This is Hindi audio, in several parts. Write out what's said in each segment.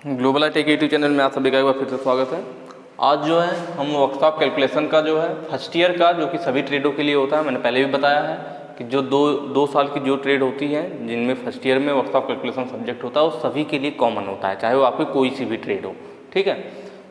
Global I take YouTube channel में आप सभी का एक बार फिर से स्वागत है। आज जो है हम वर्कशॉप कैलकुलेशन का जो है फर्स्ट ईयर का, जो कि सभी ट्रेडों के लिए होता है, मैंने पहले भी बताया है कि जो दो साल की जो ट्रेड होती है जिनमें फर्स्ट ईयर में वर्कशॉप कैलकुलेशन सब्जेक्ट होता है वो सभी के लिए कॉमन होता है, चाहे वो आपकी कोई सी भी ट्रेड हो। ठीक है,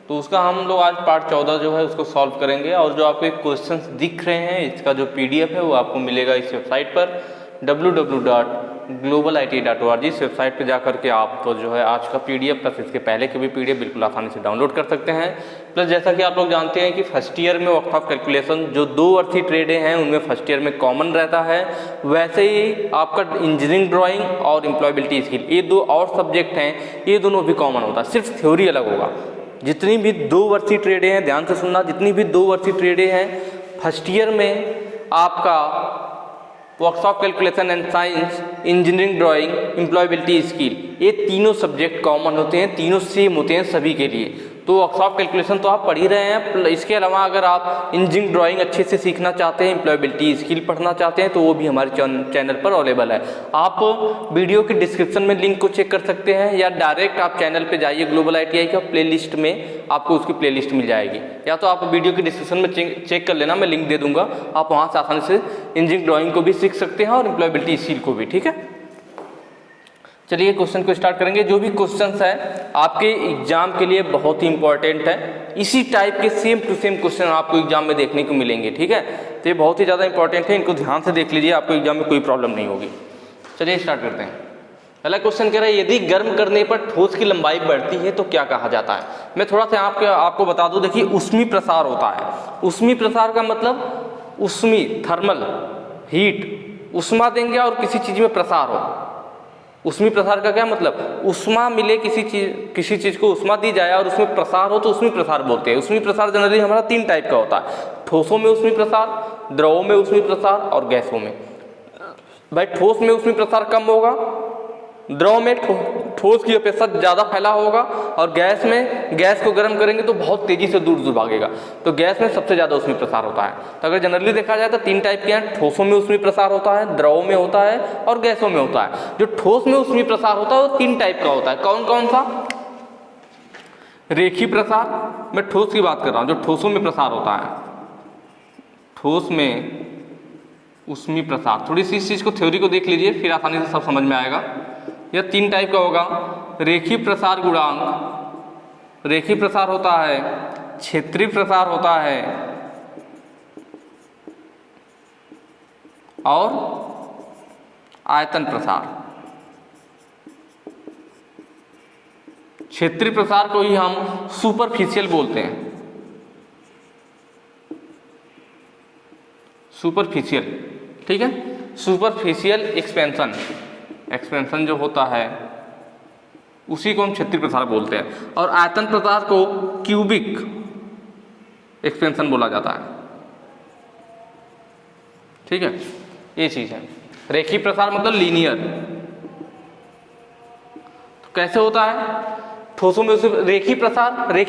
तो उसका हम लोग आज पार्ट 14 जो है उसको सॉल्व करेंगे। और जो आपके क्वेश्चंस दिख रहे हैं इसका जो PDF है वो आपको मिलेगा इस वेबसाइट पर www.globalit.org। इस वेबसाइट पे जाकर के आप तो जो है आज का PDF प्लस इसके पहले के भी PDF बिल्कुल आसानी से डाउनलोड कर सकते हैं। प्लस जैसा कि आप लोग जानते हैं कि फर्स्ट ईयर में वर्कशॉप कैलकुलेशन जो दो अर्थी ट्रेडें हैं उनमें फर्स्ट ईयर में कॉमन रहता है, वैसे ही आपका इंजीनियरिंग ड्राइंग और एम्प्लॉयबिलिटी स्किल ये दो और सब्जेक्ट हैं, ये दोनों भी कॉमन होता है, सिर्फ थ्योरी अलग होगा। जितनी भी दो वर्षीय ट्रेडें हैं, ध्यान से सुनना, जितनी भी दो वर्षीय ट्रेडें हैं फर्स्ट ईयर में आपका workshop calculation and science, engineering drawing, employability skill, ये तीनों सब्जेक्ट कॉमन होते हैं, तीनों सेम होते हैं सभी के लिए। तो वर्कशॉप कैलकुलेशन तो आप पढ़ ही रहे हैं। इसके अलावा अगर आप इंजीनियरिंग ड्राइंग अच्छे से सीखना चाहते हैं, एम्प्लॉयबिलिटी स्किल पढ़ना चाहते हैं तो वो भी हमारे चैनल पर अवेलेबल है। आप वीडियो के डिस्क्रिप्शन में लिंक को चेक कर सकते हैं या डायरेक्ट आप चैनल पे जाइए ग्लोबल ITI का प्लेलिस्ट में आपको उसकी प्लेलिस्ट मिल जाएगी, या तो आप वीडियो के डिस्क्रिप्शन में चेक कर लेना, मैं लिंक दे दूंगा, आप वहाँ से आसानी से इंजीनियरिंग ड्राइंग को भी सीख सकते हैं और एम्प्लॉयबिलिटी स्किल को भी। ठीक है, चलिए क्वेश्चन को स्टार्ट करेंगे। जो भी क्वेश्चंस है आपके एग्जाम के लिए बहुत ही इंपॉर्टेंट है, इसी टाइप के सेम टू सेम क्वेश्चन आपको एग्जाम में देखने को मिलेंगे। ठीक है, तो ये बहुत ही ज़्यादा इंपॉर्टेंट है, इनको ध्यान से देख लीजिए, आपको एग्जाम में कोई प्रॉब्लम नहीं होगी। चलिए स्टार्ट करते हैं। पहला क्वेश्चन कह रहा है यदि गर्म करने पर ठोस की लंबाई बढ़ती है तो क्या कहा जाता है। मैं थोड़ा सा आपको बता दूं, देखिए ऊष्मी प्रसार होता है। ऊष्मी प्रसार का मतलब ऊष्मी, थर्मल हीट, ऊष्मा देंगे और किसी चीज में प्रसार हो। ऊष्मी प्रसार का क्या मतलब, ऊष्मा मिले, किसी चीज को ऊष्मा दी जाए और उसमें प्रसार हो तो ऊष्मी प्रसार बोलते हैं। ऊष्मी प्रसार जनरली हमारा तीन टाइप का होता है, ठोसों में ऊष्मी प्रसार, द्रवों में ऊष्मी प्रसार और गैसों में। भाई ठोस में ऊष्मी प्रसार कम होगा, द्रव में ठोस की अपेक्षा ज़्यादा फैला होगा, और गैस में गैस को गर्म करेंगे तो बहुत तेजी से दूर दूर भागेगा, तो गैस में सबसे ज़्यादा ऊष्मी प्रसार होता है। तो अगर जनरली देखा जाए तो तीन टाइप के हैं, ठोसों में ऊष्मी प्रसार होता है, द्रवों में होता है और गैसों में होता है। जो ठोस में ऊष्मी प्रसार होता है वो तीन टाइप का होता है। कौन कौन सा? रेखीय प्रसार, मैं ठोस की बात कर रहा हूँ, जो ठोसों में प्रसार होता है, ठोस में ऊष्मी प्रसार। थोड़ी सी इस चीज़ को, थ्योरी को देख लीजिए, फिर आसानी से सब समझ में आएगा। यह तीन टाइप का होगा, रेखीय प्रसार गुणांक, रेखीय प्रसार होता है, क्षेत्रीय प्रसार होता है और आयतन प्रसार। क्षेत्रीय प्रसार को ही हम सुपरफिशियल बोलते हैं, सुपरफिशियल। ठीक है, सुपरफिशियल एक्सपेंशन जो होता है उसी को हम क्षेत्रीय प्रसार बोलते हैं, और आयतन प्रसार को क्यूबिक एक्सपेंशन बोला जाता है। ठीक है, ये चीज है। रेखीय प्रसार मतलब लीनियर। तो कैसे होता है ठोसों में रेखीय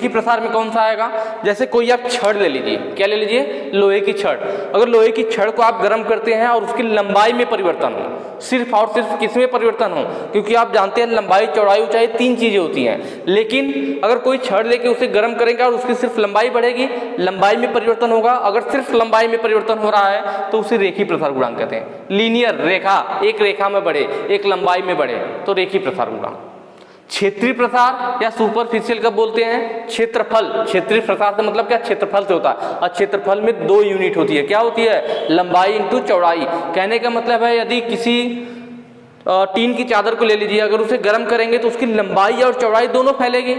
प्रसार में कौन सा आएगा, जैसे कोई आप छड़ ले लीजिए, क्या ले लीजिए, लोहे की छड़। अगर लोहे की छड़ को आप गर्म करते हैं और उसकी लंबाई में परिवर्तन हो, सिर्फ और सिर्फ किस में परिवर्तन हो, क्योंकि आप जानते हैं लंबाई, चौड़ाई, ऊंचाई तीन चीजें होती हैं, लेकिन अगर कोई छड़ लेके उसे गर्म करेंगे और उसकी सिर्फ लंबाई बढ़ेगी, लंबाई में परिवर्तन होगा। अगर सिर्फ लंबाई में परिवर्तन हो रहा है तो उसे रेखीय प्रसार गुणांक कहते हैं। लीनियर रेखा, एक रेखा में बढ़े, एक लंबाई में बढ़े तो रेखीय प्रसार गुणांक। क्षेत्रीय प्रसार या सुपरफिशियल कब बोलते हैं, क्षेत्रफल। क्षेत्रीय प्रसार से मतलब क्या, क्षेत्रफल से होता है, और क्षेत्रफल में दो यूनिट होती है, क्या होती है, लंबाई इंटू चौड़ाई। कहने का मतलब है यदि किसी टीन की चादर को ले लीजिए, अगर उसे गर्म करेंगे तो उसकी लंबाई और चौड़ाई दोनों फैलेगी।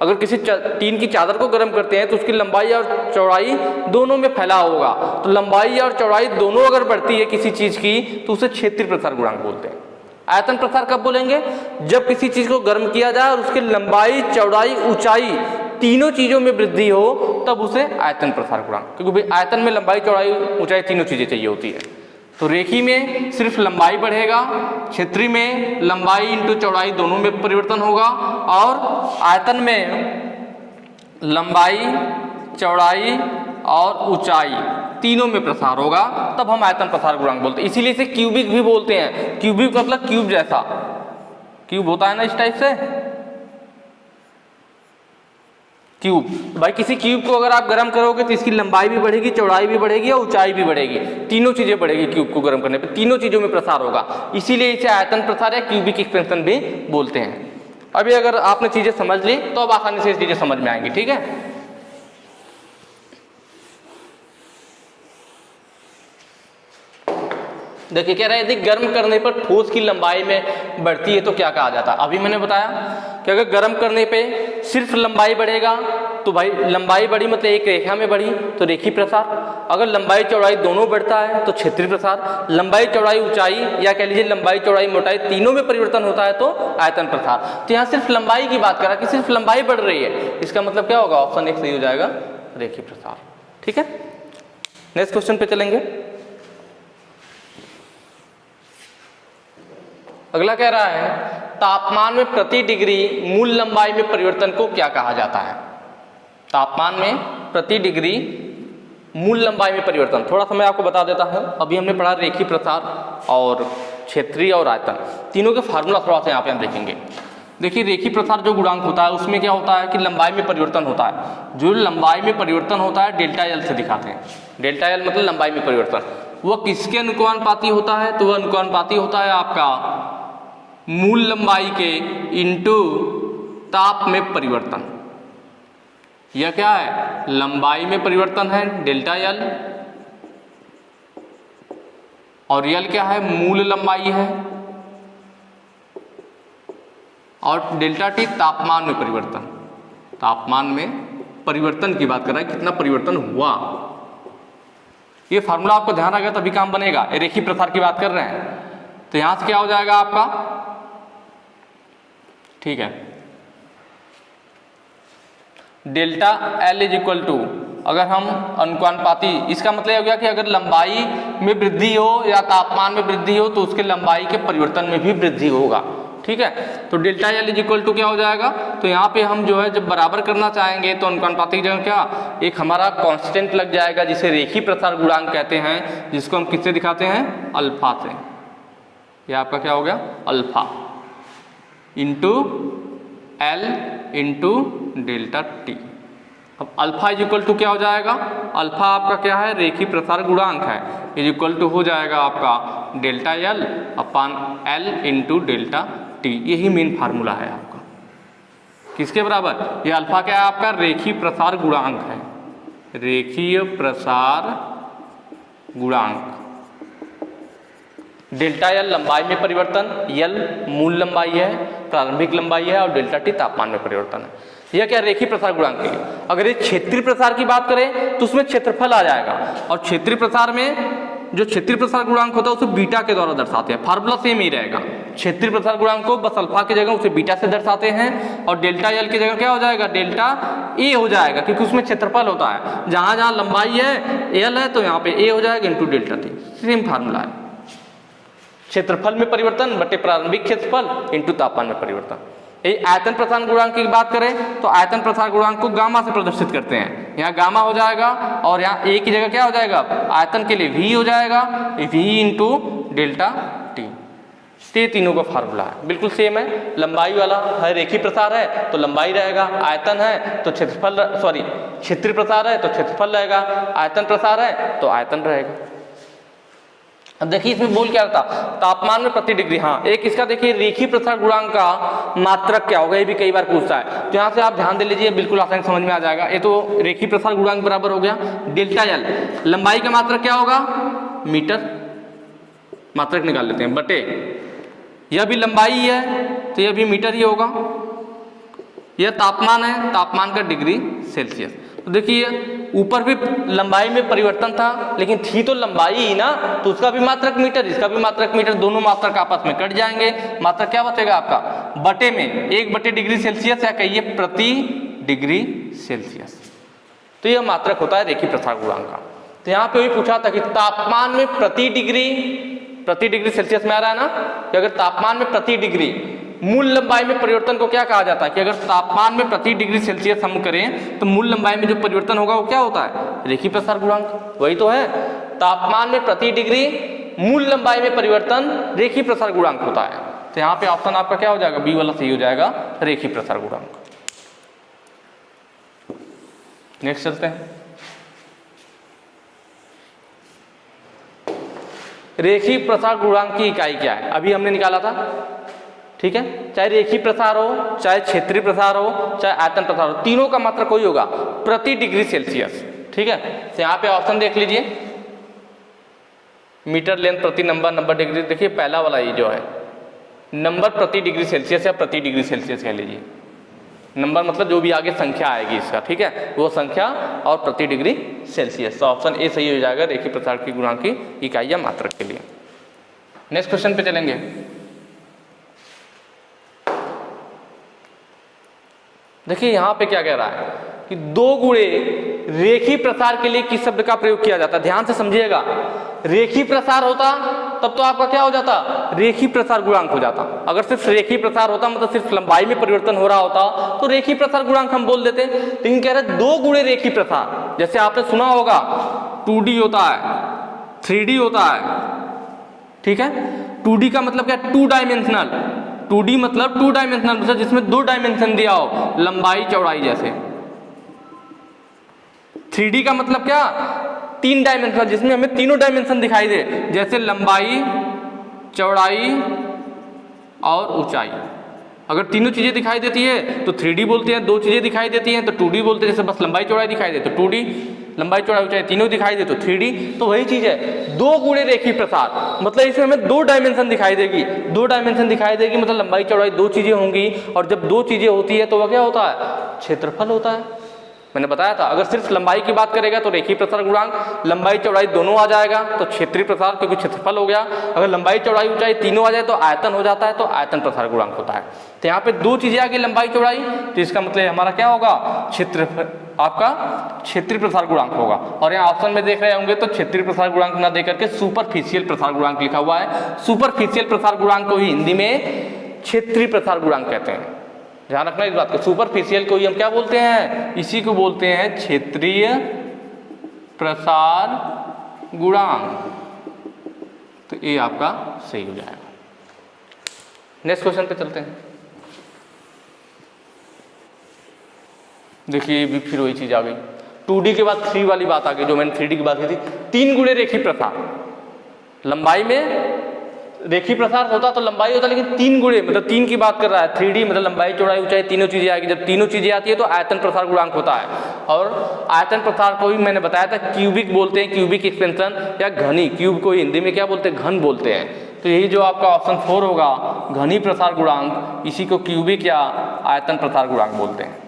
अगर किसी टीन की चादर को गर्म करते हैं तो उसकी लंबाई और चौड़ाई दोनों में फैला होगा, तो लंबाई और चौड़ाई दोनों अगर बढ़ती है किसी चीज की तो उसे क्षेत्रीय प्रसार गुणांक बोलते हैं। आयतन प्रसार कब बोलेंगे, जब किसी चीज को गर्म किया जाए और उसकी लंबाई, चौड़ाई, ऊंचाई तीनों चीजों में वृद्धि हो तब उसे आयतन प्रसार गुणांक, क्योंकि भाई आयतन में लंबाई, चौड़ाई, ऊंचाई तीनों चीजें चाहिए होती है। तो रेखीय में सिर्फ लंबाई बढ़ेगा, क्षेत्रीय में लंबाई इंटू चौड़ाई दोनों में परिवर्तन होगा, और आयतन में लंबाई, चौड़ाई और ऊंचाई तीनों में प्रसार होगा, तब हम आयतन प्रसार गुणांक बोलते हैं। इसीलिए इसे क्यूबिक भी बोलते हैं। क्यूबिक मतलब क्यूब जैसा, क्यूब होता है ना इस टाइप से, क्यूब, भाई किसी क्यूब को अगर आप गर्म करोगे तो इसकी लंबाई भी बढ़ेगी, चौड़ाई भी बढ़ेगी और ऊंचाई भी बढ़ेगी, तीनों चीजें बढ़ेगी क्यूब को गर्म करने पे, तीनों चीजों में प्रसार होगा, इसीलिए इसे आयतन प्रसार या क्यूबिक एक्सपेंशन भी बोलते हैं। अभी अगर आपने चीजें समझ ली तो अब आसानी से चीजें समझ में आएंगी, ठीक है। देखिए कह रहा है यदि गर्म करने पर ठोस की लंबाई में बढ़ती है तो क्या कहा जाता है। अभी मैंने बताया कि अगर गर्म करने पे सिर्फ लंबाई बढ़ेगा तो भाई लंबाई बढ़ी मतलब एक रेखा में बढ़ी तो रेखीय प्रसार, अगर लंबाई चौड़ाई दोनों बढ़ता है तो क्षेत्रीय प्रसार, लंबाई चौड़ाई ऊंचाई या कह लीजिए लंबाई चौड़ाई मोटाई तीनों में परिवर्तन होता है तो आयतन प्रसार। तो यहाँ सिर्फ लंबाई की बात करा कि सिर्फ लंबाई बढ़ रही है, इसका मतलब क्या होगा, ऑप्शन 1 सही हो जाएगा, रेखीय प्रसार, ठीक है। नेक्स्ट क्वेश्चन पे चलेंगे। अगला कह रहा है तापमान में प्रति डिग्री मूल लंबाई में परिवर्तन को क्या कहा जाता है। तापमान में प्रति डिग्री मूल लंबाई में परिवर्तन, थोड़ा सा मैं आपको बता देता हूं। अभी हमने पढ़ा रेखीय प्रसार और क्षेत्रीय और आयतन, तीनों के फार्मूला थोड़ा सा यहाँ पे हम देखेंगे। देखिए रेखीय प्रसार जो गुणांक होता है उसमें क्या होता है कि लंबाई में परिवर्तन होता है, जो लंबाई में परिवर्तन होता है डेल्टा एल से दिखाते हैं। डेल्टा एल मतलब लंबाई में परिवर्तन, वह किसके अनुपाती होता है, तो वह अनुपाती होता है आपका मूल लंबाई के इंटू ताप में परिवर्तन। यह क्या है, लंबाई में परिवर्तन है डेल्टा एल, और एल क्या है, मूल लंबाई है, और डेल्टा टी तापमान में परिवर्तन। तापमान में परिवर्तन की बात कर रहा है, कितना परिवर्तन हुआ। ये फार्मूला आपको ध्यान रखा तभी काम बनेगा। रेखीय प्रसार की बात कर रहे हैं तो यहां से क्या हो जाएगा आपका, ठीक है, delta L is equal to, अगर हम अनुपाती, इसका मतलब हो गया कि अगर लंबाई में वृद्धि हो या तापमान में वृद्धि हो तो उसके लंबाई के परिवर्तन में भी वृद्धि होगा, ठीक है। तो delta L is equal to क्या हो जाएगा, तो यहाँ पे हम जो है जब बराबर करना चाहेंगे तो अनुपाती की जगह क्या, एक हमारा कांस्टेंट लग जाएगा जिसे रेखीय प्रसार गुणांक कहते हैं, जिसको हम किससे दिखाते हैं, अल्फा से। यह आपका क्या हो गया, alpha into L into delta T. अब अल्फा इज इक्वल टू क्या हो जाएगा, अल्फा आपका क्या है, रेखीय प्रसार गुणांक है, इज इक्वल टू हो जाएगा आपका delta L upon L into delta T. यही मेन फार्मूला है आपका, किसके बराबर, ये अल्फा क्या है आपका, रेखीय प्रसार गुणांक है, रेखीय प्रसार गुणांक। डेल्टा एल लंबाई में परिवर्तन, एल मूल लंबाई है, प्रारंभिक लंबाई है, और डेल्टा टी तापमान में परिवर्तन है। यह क्या, रेखीय प्रसार गुणांक के लिए। अगर ये क्षेत्रीय प्रसार की बात करें तो उसमें क्षेत्रफल आ जाएगा, और क्षेत्रीय प्रसार में जो क्षेत्रीय प्रसार गुणांक होता है उसे बीटा के द्वारा दर्शाते हैं। फार्मूला सेम ही रहेगा, क्षेत्रीय प्रसार गुणांक को बस अल्फा की जगह उसे बीटा से दर्शाते हैं, और डेल्टा एल की जगह क्या हो जाएगा, डेल्टा ए हो जाएगा, क्योंकि उसमें क्षेत्रफल होता है। जहां जहां लंबाई है, एल है, तो यहाँ पे ए हो जाएगा into delta T. Same formula है, क्षेत्रफल में परिवर्तन बटे प्रारंभिक क्षेत्रफल इंटू तापमान में परिवर्तन। आयतन प्रसार गुणांक की बात करें तो आयतन प्रसार गुणांक को गामा से प्रदर्शित करते हैं। यहाँ गामा हो जाएगा, और यहाँ ए की जगह क्या हो जाएगा, आयतन के लिए वी हो जाएगा, वी इंटू डेल्टा टी। ये तीनों का फार्मूला है, बिल्कुल सेम है। लंबाई वाला है, रेखीय प्रसार है तो लंबाई रहेगा, आयतन है तो क्षेत्रफल, सॉरी क्षेत्रीय प्रसार है तो क्षेत्रफल रहेगा, आयतन प्रसार है तो आयतन रहेगा। अब देखिए इसमें बोल क्या था, तापमान में प्रति डिग्री। हाँ, एक इसका देखिए रेखीय प्रसार गुणांक का मात्रक क्या होगा, ये भी कई बार पूछता है, तो यहाँ से आप ध्यान दे लीजिए, बिल्कुल आसानी समझ में आ जाएगा। ये तो रेखीय प्रसार गुणांक बराबर हो गया डेल्टा एल, लंबाई का मात्रक क्या होगा, मीटर, मात्रक निकाल लेते हैं, बटे यह भी लंबाई है तो यह भी मीटर ही होगा, यह तापमान है, तापमान का डिग्री सेल्सियस। तो देखिए ऊपर भी लंबाई में परिवर्तन था, लेकिन थी तो लंबाई ही ना, तो उसका भी मात्रक मीटर, इसका भी मात्रक मीटर, दोनों मात्रक आपस में कट जाएंगे। मात्रक क्या बचेगा आपका, बटे में 1 बटे डिग्री सेल्सियस, या कहिए प्रति डिग्री सेल्सियस। तो यह मात्रक होता है रेखीय प्रसार गुणांक का। तो यहाँ पे भी पूछा था कि तापमान में प्रति डिग्री सेल्सियस में आ रहा है ना, कि अगर तापमान में प्रति डिग्री मूल लंबाई में परिवर्तन को क्या कहा जाता है, कि अगर तापमान में प्रति डिग्री सेल्सियस हम करें तो मूल लंबाई में जो परिवर्तन होगा वो क्या होता है, रेखीय प्रसार गुणांक। वही तो है, तापमान में प्रति डिग्री मूल लंबाई में परिवर्तन रेखीय प्रसार गुणांक होता है। तो यहाँ पे ऑप्शन आपका क्या हो जाएगा, बी वाला सही हो जाएगा, रेखीय प्रसार गुणांक। नेक्स्ट चलते हैं। रेखीय प्रसार गुणांक की इकाई क्या है, अभी हमने निकाला था, ठीक है। चाहे रेखीय प्रसार हो, चाहे क्षेत्रीय प्रसार हो, चाहे आयतन प्रसार हो, तीनों का मात्रक कोई होगा प्रति डिग्री सेल्सियस, ठीक है। तो यहाँ पे ऑप्शन देख लीजिए, मीटर लेंथ प्रति नंबर डिग्री, देखिए पहला वाला ये जो है नंबर प्रति डिग्री सेल्सियस या प्रति डिग्री सेल्सियस कह लीजिए, नंबर मतलब जो भी आगे संख्या आएगी इसका, ठीक है, वो संख्या और प्रति डिग्री सेल्सियस। तो ऑप्शन ए सही हो जाएगा रेखीय प्रसार की गुणांक की इकाई या मात्रक के लिए। नेक्स्ट क्वेश्चन पे चलेंगे। देखिए यहाँ पे क्या कह रहा है कि 2 गुणे रेखीय प्रसार के लिए किस शब्द का प्रयोग किया जाता है, ध्यान से समझिएगा। रेखीय प्रसार होता तब तो आपका क्या हो जाता, रेखीय प्रसार गुणांक हो जाता। अगर सिर्फ रेखीय प्रसार होता मतलब सिर्फ लंबाई में परिवर्तन हो रहा होता तो रेखीय प्रसार गुणांक हम बोल देते। लेकिन कह रहे 2 गुणे रेखीय प्रसार, जैसे आपने सुना होगा 2D होता है, 3D होता है, ठीक है। 2D का मतलब क्या, 2 डायमेंशनल, 2D मतलब 2 डायमेंशनल मतलब जिसमें 2 डायमेंशन दिया हो, लंबाई चौड़ाई जैसे। 3D का मतलब क्या, 3 डायमेंशनल जिसमें हमें तीनों डायमेंशन दिखाई दे, जैसे लंबाई चौड़ाई और ऊंचाई। अगर तीनों चीजें दिखाई देती है तो 3D बोलते हैं, 2 चीजें दिखाई देती हैं तो 2D बोलते हैं, जैसे बस लंबाई चौड़ाई दिखाई दे तो 2D, लंबाई चौड़ाई ऊंचाई तीनों दिखाई दे तो 3D। तो वही चीज है 2 गुणे रेखीय प्रसार, मतलब इसमें हमें 2 डायमेंशन दिखाई देगी, 2 डायमेंशन दिखाई देगी मतलब लंबाई चौड़ाई 2 चीजें होंगी, और जब 2 चीजें होती है तो वह क्या होता है, क्षेत्रफल होता है। मैंने बताया था अगर सिर्फ लंबाई की बात करेगा तो रेखीय प्रसार गुणांक, लंबाई चौड़ाई दोनों आ जाएगा तो क्षेत्रीय प्रसार क्योंकि क्षेत्रफल हो गया। अगर लंबाई चौड़ाई ऊंचाई तीनों आ जाए तो आयतन हो जाता है, तो आयतन प्रसार गुणांक होता है। तो यहाँ पे 2 चीजें आ गई लंबाई चौड़ाई, तो इसका मतलब हमारा क्या होगा, क्षेत्रफल, आपका क्षेत्रीय प्रसार गुणांक होगा। और यहाँ ऑप्शन में देख रहे होंगे तो क्षेत्रीय प्रसार गुणांक ना देकर के सुपरफिशियल प्रसार गुणांक लिखा हुआ है। सुपरफिशियल प्रसार गुणांक को ही हिंदी में क्षेत्रीय प्रसार गुणांक कहते हैं, ध्यान रखना इस बात को। सुपरफिशियल को ही हम क्या बोलते हैं, इसी को बोलते हैं क्षेत्रीय प्रसार गुणांक। तो ये आपका सही हो जाएगा। नेक्स्ट क्वेश्चन पे चलते हैं। देखिए भी फिर वही चीज आ गई, 2D के बाद 3 वाली बात आ गई जो मैंने 3D की बात की थी। 3 गुणे रेखीय प्रसार, लंबाई में रेखीय प्रसार होता तो लंबाई होता, लेकिन 3 गुणे मतलब 3 की बात कर रहा है। 3D मतलब लंबाई चौड़ाई ऊंचाई तीनों चीजें आएगी, जब तीनों चीजें आती है तो आयतन प्रसार गुणांक होता है। और आयतन प्रसार को ही मैंने बताया था क्यूबिक बोलते हैं, क्यूबिक एक्सपेंशन, या घनी, क्यूब को हिंदी में क्या बोलते हैं, घन बोलते हैं। तो यही जो आपका ऑप्शन 4 होगा, घनी प्रसार गुणांक, इसी को क्यूबिक या आयतन प्रसार गुणांक बोलते हैं।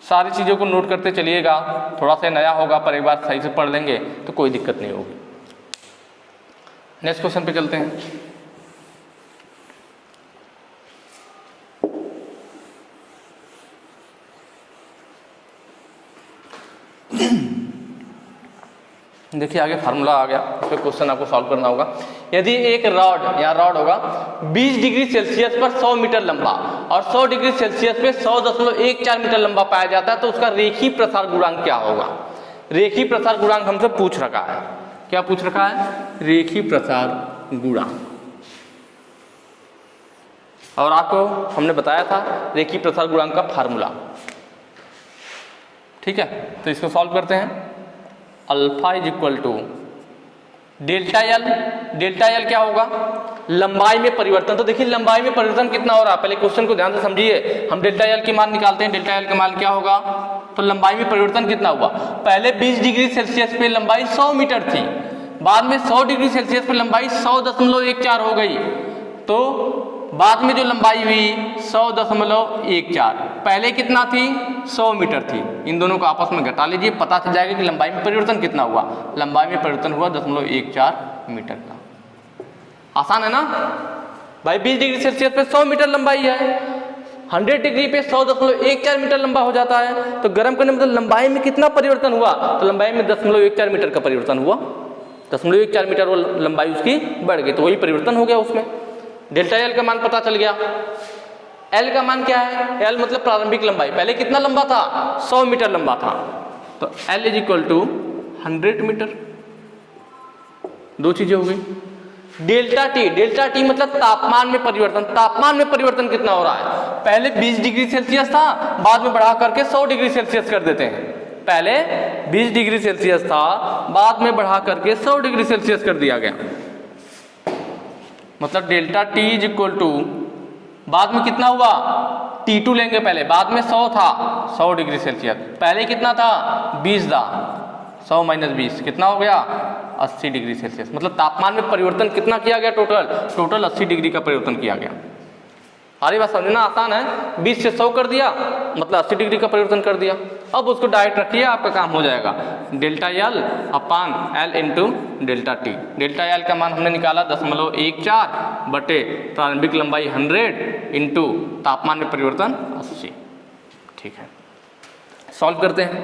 सारी चीजों को नोट करते चलिएगा, थोड़ा सा नया होगा पर एक बार सही से पढ़ लेंगे तो कोई दिक्कत नहीं होगी। नेक्स्ट क्वेश्चन पे चलते हैं। देखिए आगे फार्मूला आ गया, इस पर क्वेश्चन आपको सॉल्व करना होगा। यदि एक रॉड, यहाँ रॉड होगा 20 डिग्री सेल्सियस पर 100 मीटर लंबा और 100 डिग्री सेल्सियस पे 100.14 मीटर लंबा पाया जाता है तो उसका रेखीय प्रसार गुणांक क्या होगा। रेखीय प्रसार गुणांक हमसे पूछ रखा है, क्या पूछ रखा है, रेखीय प्रसार गुणांक। और आपको हमने बताया था रेखीय प्रसार गुणांक का फार्मूला, ठीक है। तो इसको सॉल्व करते हैं। Alpha is equal to delta L. Delta L क्या होगा, लंबाई में परिवर्तन। तो देखिए लंबाई में परिवर्तन कितना हो रहा है, पहले क्वेश्चन को ध्यान से समझिए। हम डेल्टा एल की मान निकालते हैं, डेल्टा एल का मान क्या होगा, तो लंबाई में परिवर्तन कितना हुआ। पहले 20 डिग्री सेल्सियस पे लंबाई 100 मीटर थी, बाद में 100 डिग्री सेल्सियस पे लंबाई 100.14 हो गई, तो बाद में जो लंबाई हुई 100.14। पहले कितना थी, 100 मीटर थी। इन दोनों को आपस में घटा लीजिए, पता चल जाएगा कि लंबाई में परिवर्तन कितना हुआ। लंबाई में परिवर्तन हुआ 0.14 मीटर का। आसान है ना भाई, 20 डिग्री सेल्सियस पे 100 मीटर लंबाई है, 100 डिग्री पे 100.14 मीटर लंबा हो जाता है। तो गर्म करने मतलब लंबाई में कितना परिवर्तन हुआ, तो लंबाई में 0.14 मीटर का परिवर्तन हुआ। 0.14 मीटर वो लंबाई उसकी बढ़ गई, तो वही परिवर्तन हो गया उसमें। डेल्टा एल का मान पता चल गया। एल का मान क्या है, एल मतलब प्रारंभिक लंबाई, पहले कितना लंबा था, 100 मीटर लंबा था, तो L is equal to 100 metre. दो चीजें हो गई। डेल्टा टी, डेल्टा टी मतलब तापमान में परिवर्तन। तापमान में परिवर्तन कितना हो रहा है, पहले 20 डिग्री सेल्सियस था, बाद में बढ़ा करके 100 डिग्री सेल्सियस कर देते हैं, पहले 20 डिग्री सेल्सियस था, बाद में बढ़ा करके 100 डिग्री सेल्सियस कर दिया गया। मतलब delta T is equal to, बाद में कितना हुआ, T2 लेंगे पहले, बाद में 100 था, 100 डिग्री सेल्सियस, पहले कितना था 20 था, 100 माइनस 20 कितना हो गया 80 डिग्री सेल्सियस। मतलब तापमान में परिवर्तन कितना किया गया, टोटल 80 डिग्री का परिवर्तन किया गया। सारी बात समझना आसान है, 20 से 100 कर दिया मतलब 80 डिग्री का परिवर्तन कर दिया। अब उसको डायरेक्ट रखिए, आपका काम हो जाएगा, delta L upon L into delta T. Delta L का मान हमने निकाला 0.14 बटे प्रारंभिक लंबाई 100 इंटू तापमान में परिवर्तन 80। ठीक है, सॉल्व करते हैं।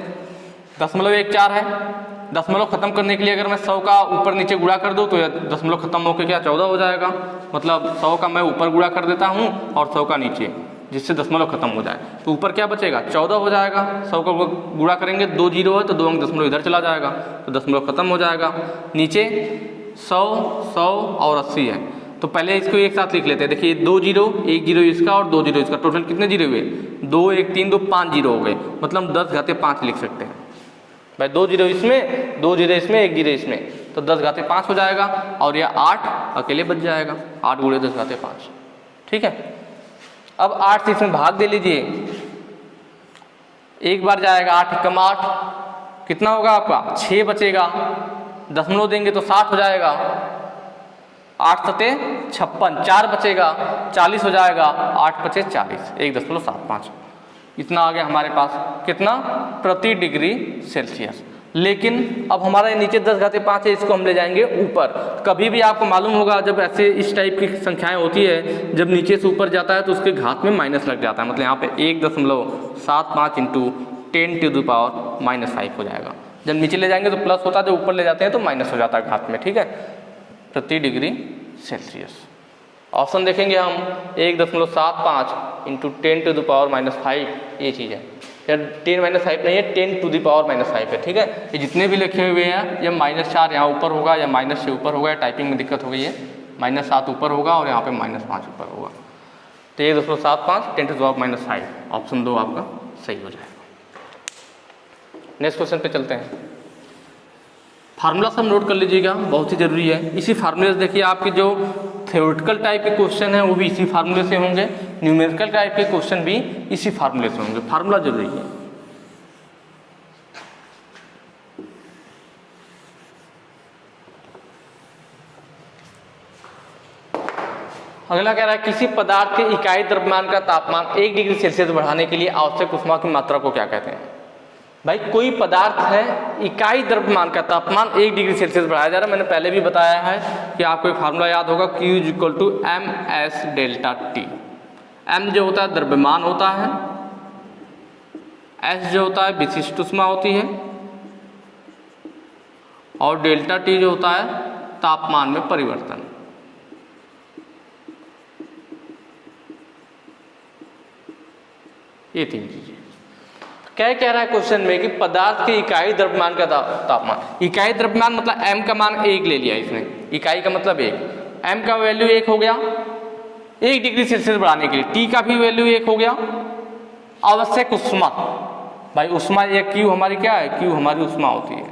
0.14 है, दशमलव खत्म करने के लिए अगर मैं 100 का ऊपर नीचे गुणा कर दूं तो यह दशमलव खत्म होकर क्या 14 हो जाएगा। मतलब 100 का मैं ऊपर गुणा कर देता हूं और 100 का नीचे, जिससे दशमलव खत्म हो जाए, तो ऊपर क्या बचेगा 14 हो जाएगा। 100 का गुणा करेंगे 2 जीरो है तो 2 अंक दशमलव इधर चला जाएगा तो दशमलव खत्म हो जाएगा। नीचे 100 100 और 80 है, तो पहले इसको एक साथ लिख लेते हैं। देखिए 2 जीरो, 1 जीरो इसका और 2 जीरो इसका, टोटल कितने जीरो हुए 2 1 3 2 5 जीरो हो गए। मतलब 10 घाते 5 लिख सकते हैं भाई, 2 जीरो इसमें 2 जीरो इसमें 1 जीरो इसमें, तो 10 घाते 5 हो जाएगा और यह 8 अकेले बच जाएगा, 8 गुणे 10 घाते 5। ठीक है, अब 8 से इसमें भाग दे लीजिए, एक बार जाएगा 8 कम 8 कितना होगा आपका 6 बचेगा, दशमलव देंगे तो 60 हो जाएगा, 8 सते 56, 4 बचेगा 40 हो जाएगा, 8 बचे 40, 1.75 इतना आ गया हमारे पास, कितना प्रति डिग्री सेल्सियस। लेकिन अब हमारा नीचे 10 घाते 5 है, इसको हम ले जाएंगे ऊपर। कभी भी आपको मालूम होगा जब ऐसे इस टाइप की संख्याएं होती है, जब नीचे से ऊपर जाता है तो उसके घात में माइनस लग जाता है। मतलब यहाँ पे 1.75 इंटू 10 टू द पावर -5 हो जाएगा। जब नीचे ले जाएंगे तो प्लस होता है, जब ऊपर ले जाते हैं तो माइनस हो जाता है घात में। ठीक है, प्रति डिग्री सेल्सियस। ऑप्शन देखेंगे हम 1.75 इंटू 10 टू द पावर -5, ये चीज़ है। या 10 - 5 नहीं है, 10 टू द पावर -5 है। ठीक है, ये जितने भी लिखे हुए हैं, ये -4 यहाँ ऊपर होगा या माइनस से ऊपर होगा, टाइपिंग में दिक्कत हो गई है, -7 ऊपर होगा और यहाँ पे -5 ऊपर होगा। तो 1.75 10 टू द पावर -5, ऑप्शन 2 आपका सही हो जाएगा। नेक्स्ट क्वेश्चन पे चलते हैं। फार्मूला सब नोट कर लीजिएगा, बहुत ही जरूरी है। इसी फार्मूले से देखिए आपके जो थ्योरेटिकल टाइप के क्वेश्चन हैं वो भी इसी फार्मूले से होंगे, न्यूमेरिकल टाइप के क्वेश्चन भी इसी फार्मूले से होंगे। फार्मूला जरूरी है। अगला कह रहा है किसी पदार्थ के इकाई द्रव्यमान का तापमान 1 डिग्री सेल्सियस बढ़ाने के लिए आवश्यक ऊष्मा की मात्रा को क्या कहते हैं। भाई कोई पदार्थ है, इकाई द्रव्यमान का तापमान 1 डिग्री सेल्सियस बढ़ाया जा रहा है। मैंने पहले भी बताया है कि आपको एक फार्मूला याद होगा, Q = ms delta T। m जो होता है द्रव्यमान होता है, s जो होता है विशिष्ट ऊष्मा होती है, और डेल्टा T जो होता है तापमान में परिवर्तन। ये 3 चीजें। क्या कह रहा है क्वेश्चन में कि पदार्थ के इकाई द्रव्यमान का तापमान, इकाई द्रव्यमान मतलब m का मान 1 ले लिया इसने, इकाई का मतलब 1, m का वैल्यू 1 हो गया 1 डिग्री सेल्सियस बढ़ाने के लिए, t का भी वैल्यू 1 हो गया। आवश्यक ऊष्मा, भाई ऊष्मा ये Q हमारी क्या है, Q हमारी ऊष्मा होती है।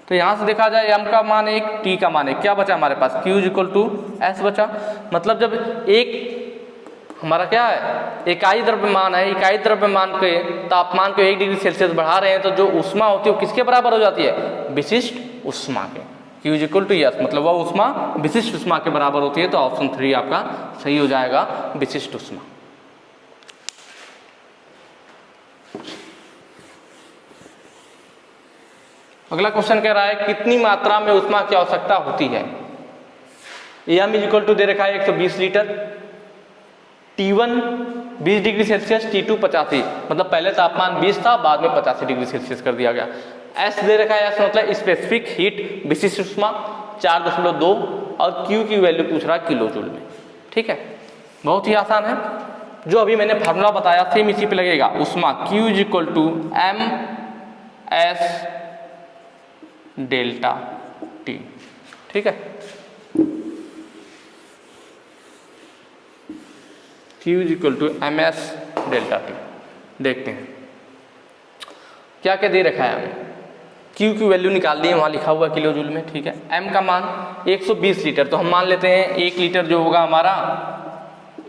तो यहाँ से देखा जाए m का मान 1, t का मान 1, क्या बचा हमारे पास Q = s बचा। मतलब जब एक हमारा क्या है इकाई द्रव्यमान है, इकाई द्रव्यमान के तापमान को 1 डिग्री सेल्सियस बढ़ा रहे हैं, तो जो ऊष्मा होती है वो किसके बराबर हो जाती है, विशिष्ट ऊष्मा के। Q = S, मतलब वह ऊष्मा विशिष्ट ऊष्मा के बराबर होती है। तो ऑप्शन 3 आपका सही हो जाएगा, विशिष्ट ऊष्मा। अगला क्वेश्चन कह रहा है कितनी मात्रा में ऊष्मा की आवश्यकता होती है। m = दे रखा है 120 litre, T1 20 degree Celsius, T2 85, मतलब पहले तापमान 20 था, बाद में 85 डिग्री सेल्सियस कर दिया गया। S दे रखा है, S मतलब स्पेसिफिक हीट विशिष्ट ऊष्मा 4.2, और Q की वैल्यू पूछ रहा है किलो जूल में। ठीक है, बहुत ही आसान है। जो अभी मैंने फार्मूला बताया सेम इसी पे लगेगा, ऊष्मा Q = ms डेल्टा T। ठीक है, Q = ms डेल्टा T। देखते हैं क्या क्या दे रखा है हमें, Q की वैल्यू निकाल दी है, वहाँ लिखा हुआ है किलो जूल में, ठीक है। M का मान 120 लीटर, तो हम मान लेते हैं 1 लीटर जो होगा हमारा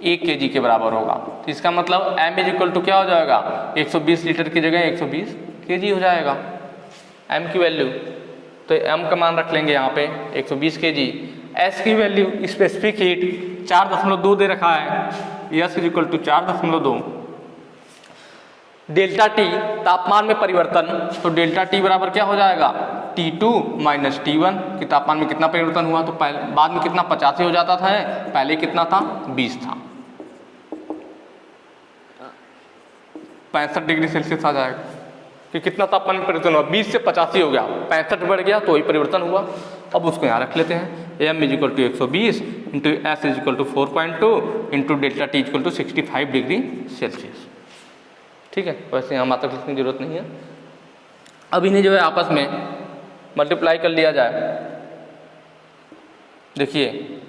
1 kg के बराबर होगा, तो इसका मतलब M इज इक्वल टू क्या हो जाएगा, 120 लीटर की जगह 120 kg हो जाएगा M की वैल्यू। तो M का मान रख लेंगे यहाँ पे 120 kg। S की वैल्यू स्पेसिफिक हीट 4.2 दे रखा है, S is equal to 4.2। Delta T तापमान में परिवर्तन, तो डेल्टा टी बराबर क्या हो जाएगा, T2 माइनस T1 कि तापमान में कितना परिवर्तन हुआ, तो पहले बाद में कितना 85 हो जाता था, पहले कितना था 20 था, 65 डिग्री सेल्सियस आ जाएगा कि कितना तापमान में परिवर्तन हुआ, 20 से 85 हो गया, 65 बढ़ गया तो वही परिवर्तन हुआ। अब उसको यहाँ रख लेते हैं, M is equal to 120 into S is equal to 4.2 into delta T is equal to 65 degree Celsius, ठीक है। वैसे यहाँ मात्रा लिखने की जरूरत नहीं है। अब इन्हें जो है आपस में मल्टीप्लाई कर लिया जाए, देखिए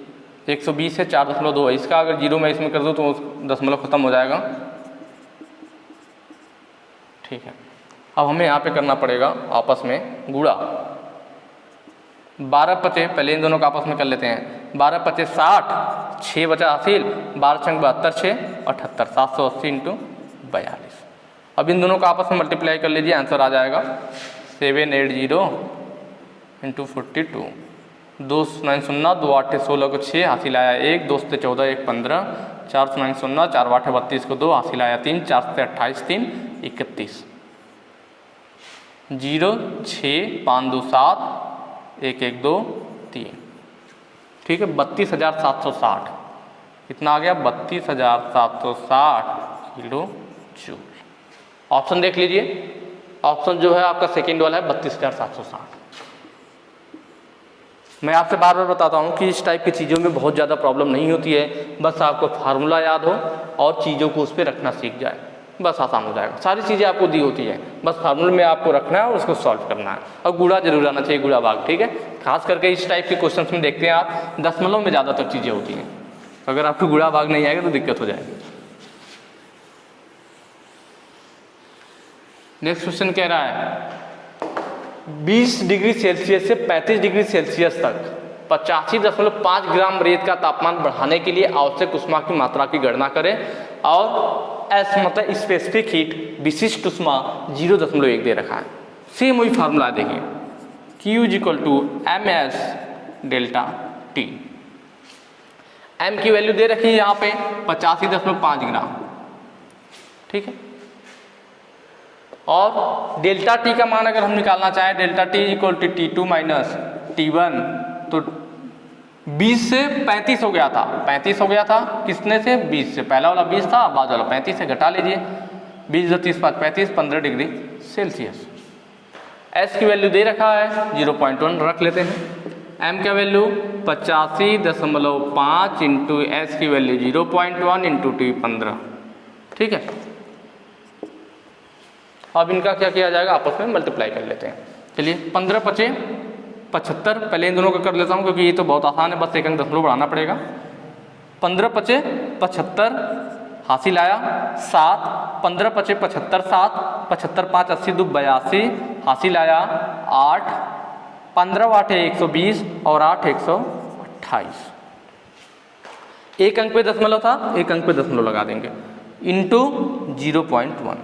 120 से 4.2 है, इसका अगर जीरो मैं इसमें कर दूँ तो दशमलव खत्म हो जाएगा, ठीक है। अब हमें यहाँ पे करना पड़ेगा आपस में गुणा, 12 पचे पहले इन दोनों का आपस में कर लेते हैं, 12 पचे 60, 6 बचा हासिल, 12 छंग 72, 6 78, 780 इंटू 42। अब इन दोनों का आपस में मल्टीप्लाई कर लीजिए, आंसर आ जाएगा 780 इंटू 42, 2 9 0, 2 8 16 को 6 हासिल आया 1, 2 से 14 1 15, 4 9 0, 4 8 32 को 2 हासिल आया 3, 4 से 28 3 31, 0 6 5 2 7 1 1 2 3, ठीक है। 32,760 कितना आ गया, 32,760 किलो जूल। ऑप्शन देख लीजिए, ऑप्शन जो है आपका सेकेंड वाला है 32,760। मैं आपसे बार बार बताता हूँ कि इस टाइप की चीज़ों में बहुत ज़्यादा प्रॉब्लम नहीं होती है, बस आपको फार्मूला याद हो और चीज़ों को उस पर रखना सीख जाए, बस आसान हो जाएगा। सारी चीज़ें आपको दी होती है, बस फार्मूले में आपको रखना है और उसको सॉल्व करना है, और गुणा जरूर आना चाहिए, गुणा भाग, ठीक है। खास करके इस टाइप के क्वेश्चंस में देखते हैं आप दशमलव में ज़्यादातर चीज़ें होती हैं, अगर आपको गुणा भाग नहीं आएगा तो दिक्कत हो जाएगी। नेक्स्ट क्वेश्चन कह रहा है 20 डिग्री सेल्सियस से 35 डिग्री सेल्सियस तक 85.5 ग्राम रेत का तापमान बढ़ाने के लिए आवश्यक ऊष्मा की मात्रा की गणना करें, और एस मतलब स्पेसिफिक हीट विशिष्ट ऊष्मा 0.1 दे रखा है। सेम वही फार्मूला देखिए, Q is equal to MS delta T. M की वैल्यू दे रखी है यहाँ पे 85.5 ग्राम, ठीक है। और डेल्टा टी का मान अगर हम निकालना चाहें, delta T equal to T2 minus T1, तो 20 से 35 हो गया था, 35 हो गया था किसने से, 20 से, पहला वाला 20 था, बाद वाला 35 से घटा लीजिए, 20 + 30 = 35, 15 डिग्री सेल्सियस। S की वैल्यू दे रखा है 0.1 रख लेते हैं, M का वैल्यू 85.5 इंटू S की वैल्यू 0.1 इंटू T 15, ठीक है। अब इनका क्या किया जाएगा, आपस में मल्टीप्लाई कर लेते हैं। चलिए 15 पचे 75, पहले इन दोनों का कर लेता हूँ क्योंकि ये तो बहुत आसान है, बस एक अंक दशमलव बढ़ाना पड़ेगा। 15 पचे 75 हासिल आया 7, 15 पचे 75 7, 75 5 80 2 82 हासिल आया 8, 15 8 120 और 8 128। एक अंक पे दशमलव था, एक अंक पे दशमलव लगा देंगे, इंटू 0.1।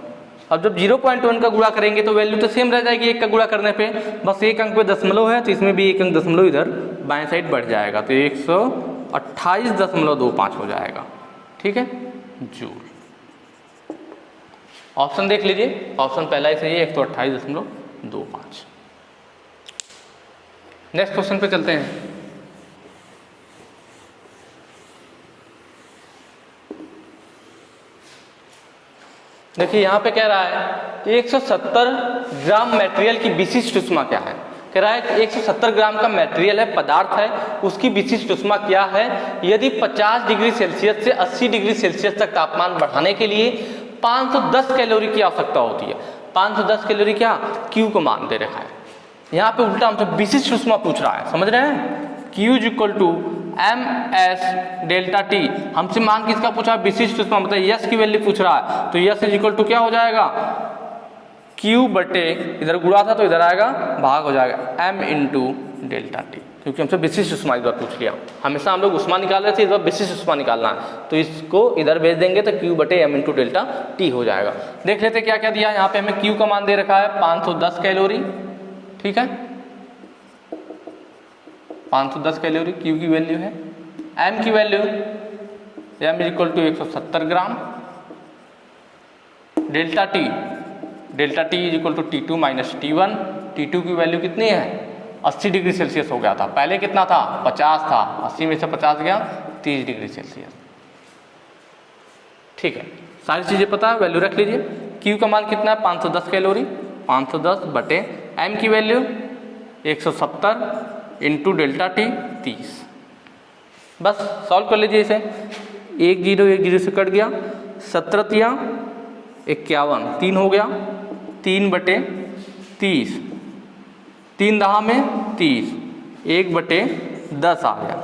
अब जब 0.1 का गुणा करेंगे तो वैल्यू तो सेम रह जाएगी, एक का गुणा करने पे, बस एक अंक पे दशमलव है तो इसमें भी एक अंक दशमलव इधर बाएं साइड बढ़ जाएगा, तो 128.25 हो जाएगा, ठीक है, जूल। ऑप्शन देख लीजिए, ऑप्शन पहला ही सही है, 128.25। नेक्स्ट क्वेश्चन पे चलते हैं। देखिए यहाँ पे कह रहा है 170 ग्राम मटेरियल की विशिष्ट ऊष्मा क्या है। कह रहा है कि 170 ग्राम का मटेरियल है, पदार्थ है, उसकी विशिष्ट ऊष्मा क्या है यदि 50 डिग्री सेल्सियस से 80 डिग्री सेल्सियस तक तापमान बढ़ाने के लिए 510 कैलोरी की आवश्यकता होती है। 510 कैलोरी क्या, क्यू को मान दे रखा है, यहाँ पे उल्टा हमसे विशिष्ट ऊष्मा पूछ रहा है, समझ रहे हैं। Q is equal to MS delta T, हमसे मान किसका पूछा है, विशिष्ट ऊष्मा, मतलब यस की वैल्यू पूछ रहा है, तो यस इज इक्वल टू क्या हो जाएगा, Q बटे इधर गुणा था तो इधर आएगा भाग हो जाएगा m इंटू डेल्टा टी, क्योंकि हमसे विशिष्ट ऊष्मा इस बार पूछ लिया। हमेशा हम लोग ऊष्मा निकाल रहे थे, इस बार विशिष्ट ऊष्मा निकालना है, तो इसको इधर भेज देंगे तो Q बटे m इंटू डेल्टा टी हो जाएगा। देख लेते क्या क्या दिया, यहाँ पे हमें Q का मान दे रखा है 510 कैलोरी, ठीक है 510 कैलोरी Q की वैल्यू है। m की value m equal to 170 gram. Delta T is equal to T2 minus T1। T2 की वैल्यू कितनी है 80 डिग्री सेल्सियस हो गया था, पहले कितना था 50 था, 80 में से 50 गया 30 डिग्री सेल्सियस, ठीक है सारी चीज़ें पता है, वैल्यू रख लीजिए। Q का मान कितना है 510 कैलोरी, 510 बटे m की वैल्यू 170 इंटू डेल्टा टी 30। बस सॉल्व कर लीजिए इसे, 1 0 से कट गया, 17 तिया 51, 3 हो गया, 3 बटे 30, 3 दहा में 30, 1 बटे 10 आ गया।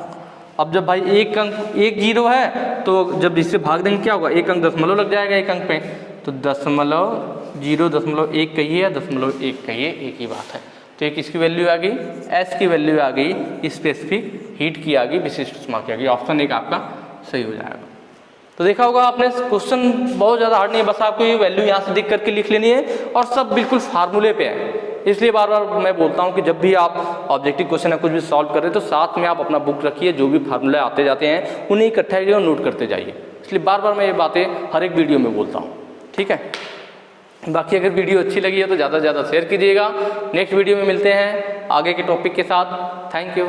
अब जब भाई एक अंक 1 0 है तो जब इससे भाग देंगे क्या होगा, एक अंक दशमलव लग जाएगा एक अंक पे, तो 0.1 कहिए या 0.1 कहिए एक ही बात है। तो एक इसकी वैल्यू आ गई, S की वैल्यू आ गई, स्पेसिफिक हीट की आ गई, विशिष्ट ऊष्मा की आ गई। ऑप्शन एक आपका सही हो जाएगा। तो देखा होगा आपने क्वेश्चन बहुत ज़्यादा हार्ड नहीं है, बस आपको ये वैल्यू यहाँ से देख करके लिख लेनी है और सब बिल्कुल फार्मूले पे है। इसलिए बार बार मैं बोलता हूँ कि जब भी आप ऑब्जेक्टिव क्वेश्चन या कुछ भी सॉल्व कर रहे हैं तो साथ में आप अपना बुक रखिए, जो भी फार्मूले आते जाते हैं उन्हें इकट्ठा कीजिए और नोट करते जाइए। इसलिए बार बार मैं ये बातें हर एक वीडियो में बोलता हूँ, ठीक है। बाकी अगर वीडियो अच्छी लगी है तो ज़्यादा से ज़्यादा शेयर कीजिएगा। नेक्स्ट वीडियो में मिलते हैं आगे के टॉपिक के साथ। Thank you.